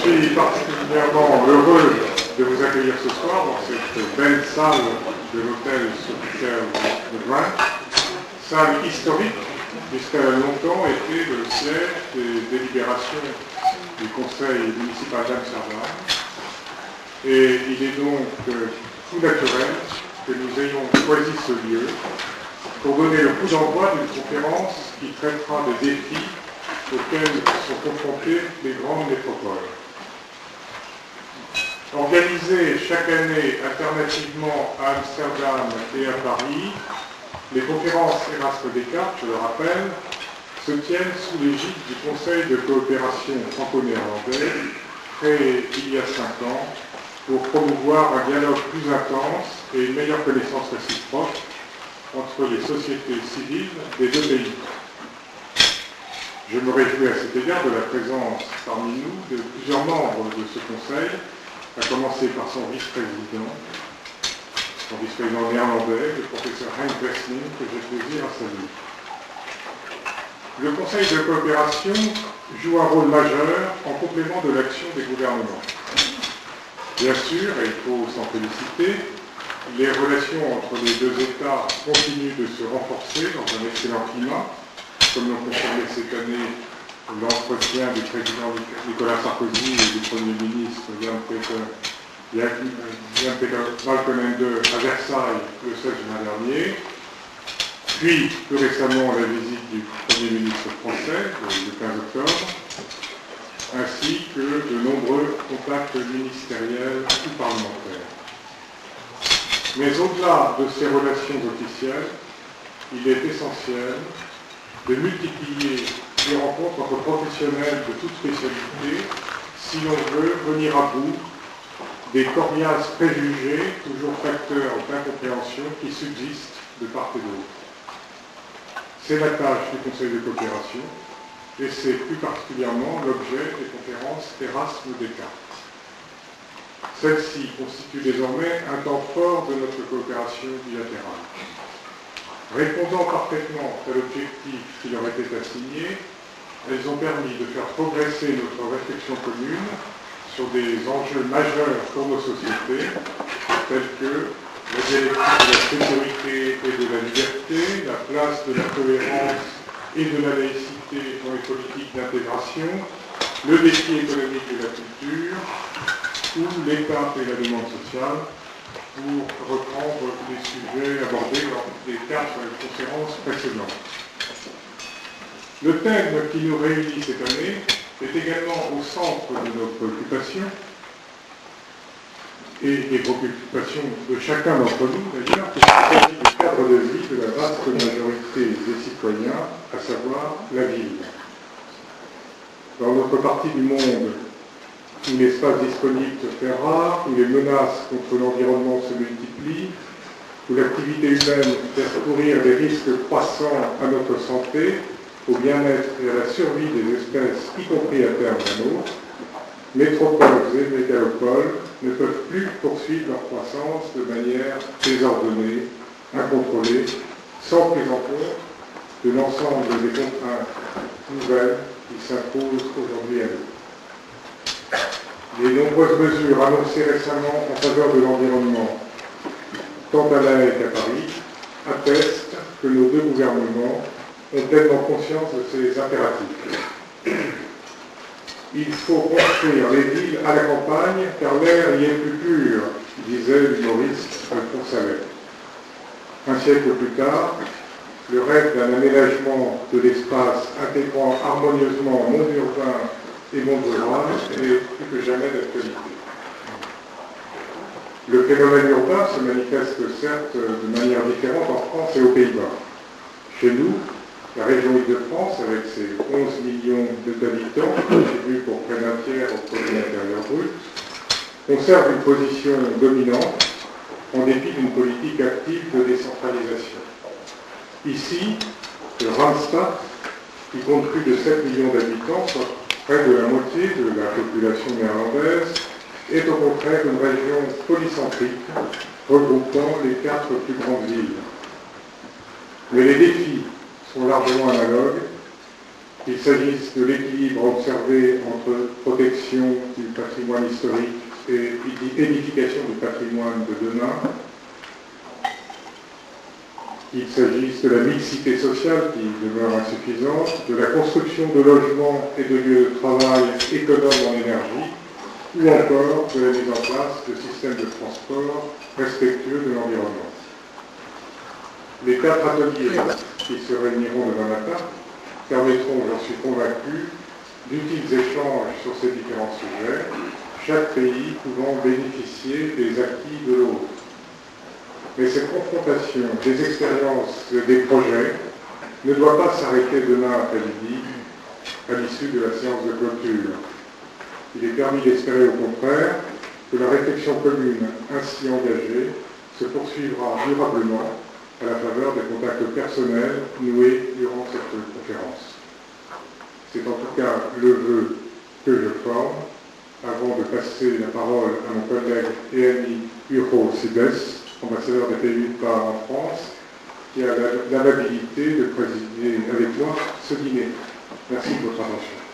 suis particulièrement heureux de vous accueillir ce soir dans cette belle salle de l'hôtel Sofitel de Grant, salle historique, puisqu'elle a longtemps été le siège des délibérations du conseil municipal d'Amsterdam. Et il est donc tout naturel que nous ayons choisi ce lieu pour donner le coup d'envoi d'une conférence qui traitera des défis auxquels sont confrontées les grandes métropoles. Organisées chaque année alternativement à Amsterdam et à Paris, les conférences Erasme Descartes, je le rappelle, se tiennent sous l'égide du Conseil de coopération franco-néerlandais, créé il y a 5 ans, pour promouvoir un dialogue plus intense et une meilleure connaissance réciproque entre les sociétés civiles des deux pays. Je me réjouis à cet égard de la présence parmi nous de plusieurs membres de ce Conseil, à commencer par son vice-président néerlandais, le professeur Henk Westling, que j'ai plaisir à saluer. Le Conseil de coopération joue un rôle majeur en complément de l'action des gouvernements. Bien sûr, et il faut s'en féliciter, les relations entre les deux États continuent de se renforcer dans un excellent climat, comme l'ont confirmé cette année l'entretien du président Nicolas Sarkozy et du Premier ministre Jan-Peter Balkenende à Versailles le 16 juin dernier, puis plus récemment la visite du Premier ministre français le 15 octobre, ainsi que de nombreux contacts ministériels ou parlementaires. Mais au-delà de ces relations officielles, il est essentiel de multiplier les rencontres entre professionnels de toute spécialité si l'on veut venir à bout des coriaces préjugés, toujours facteurs d'incompréhension qui subsistent de part et d'autre. C'est la tâche du Conseil de coopération et c'est plus particulièrement l'objet des conférences Erasme Descartes. Celles-ci constituent désormais un temps fort de notre coopération bilatérale. Répondant parfaitement à l'objectif qui leur était assigné, elles ont permis de faire progresser notre réflexion commune sur des enjeux majeurs pour nos sociétés, tels que la dialectique de la sécurité et de la liberté, la place de la cohérence et de la laïcité dans les politiques d'intégration, le défi économique de la culture, ou l'État et la demande sociale, pour reprendre les sujets abordés lors des 4 conférences précédentes. Le thème qui nous réunit cette année est également au centre de nos préoccupations et des préoccupations de chacun d'entre nous d'ailleurs, puisqu'il s'agit du cadre de vie de la vaste majorité des citoyens, à savoir la ville. Dans notre partie du monde, où l'espace disponible se fait rare, où les menaces contre l'environnement se multiplient, où l'activité humaine fait courir des risques croissants à notre santé, au bien-être et à la survie des espèces, y compris à terme la nôtre, métropoles et mégalopoles ne peuvent plus poursuivre leur croissance de manière désordonnée, incontrôlée, sans prise en compte de l'ensemble des contraintes nouvelles qui s'imposent aujourd'hui à nous. Les nombreuses mesures annoncées récemment en faveur de l'environnement, tant à La Haye qu'à Paris, attestent que nos deux gouvernements ont pleinement conscience de ces impératifs. Il faut construire les villes à la campagne, car l'air y est plus pur, disait l'humoriste Alphonse Allais. Un siècle plus tard, le rêve d'un aménagement de l'espace intégrant harmonieusement monde urbain et monde rural est plus que jamais d'actualité. Le phénomène urbain se manifeste certes de manière différente en France et aux Pays-Bas. Chez nous, la région Île-de-France, avec ses 11 millions d'habitants, contribue pour près d'un tiers au produit intérieur brut, conserve une position dominante en dépit d'une politique active de décentralisation. Ici, le Randstad, qui compte plus de 7 millions d'habitants, soit près de la moitié de la population néerlandaise, est au contraire une région polycentrique regroupant les 4 plus grandes villes. Mais les défis sont largement analogues qu'il s'agisse de l'équilibre observé entre protection du patrimoine historique et édification du patrimoine de demain, qu'il s'agisse de la mixité sociale qui demeure insuffisante, de la construction de logements et de lieux de travail économes en énergie, ou encore de la mise en place de systèmes de transport respectueux de l'environnement. Les 4 ateliers qui se réuniront demain matin permettront, j'en suis convaincu, d'utiles échanges sur ces différents sujets, chaque pays pouvant bénéficier des acquis de l'autre. Mais cette confrontation des expériences et des projets ne doit pas s'arrêter demain après-midi à l'issue de la séance de clôture. Il est permis d'espérer au contraire que la réflexion commune ainsi engagée se poursuivra durablement à la faveur des contacts personnels noués durant cette conférence. C'est en tout cas le vœu que je forme avant de passer la parole à mon collègue et ami Urho Sibes, ambassadeur des Pays-Bas en France, qui a l'amabilité de présider avec moi ce dîner. Merci de votre attention.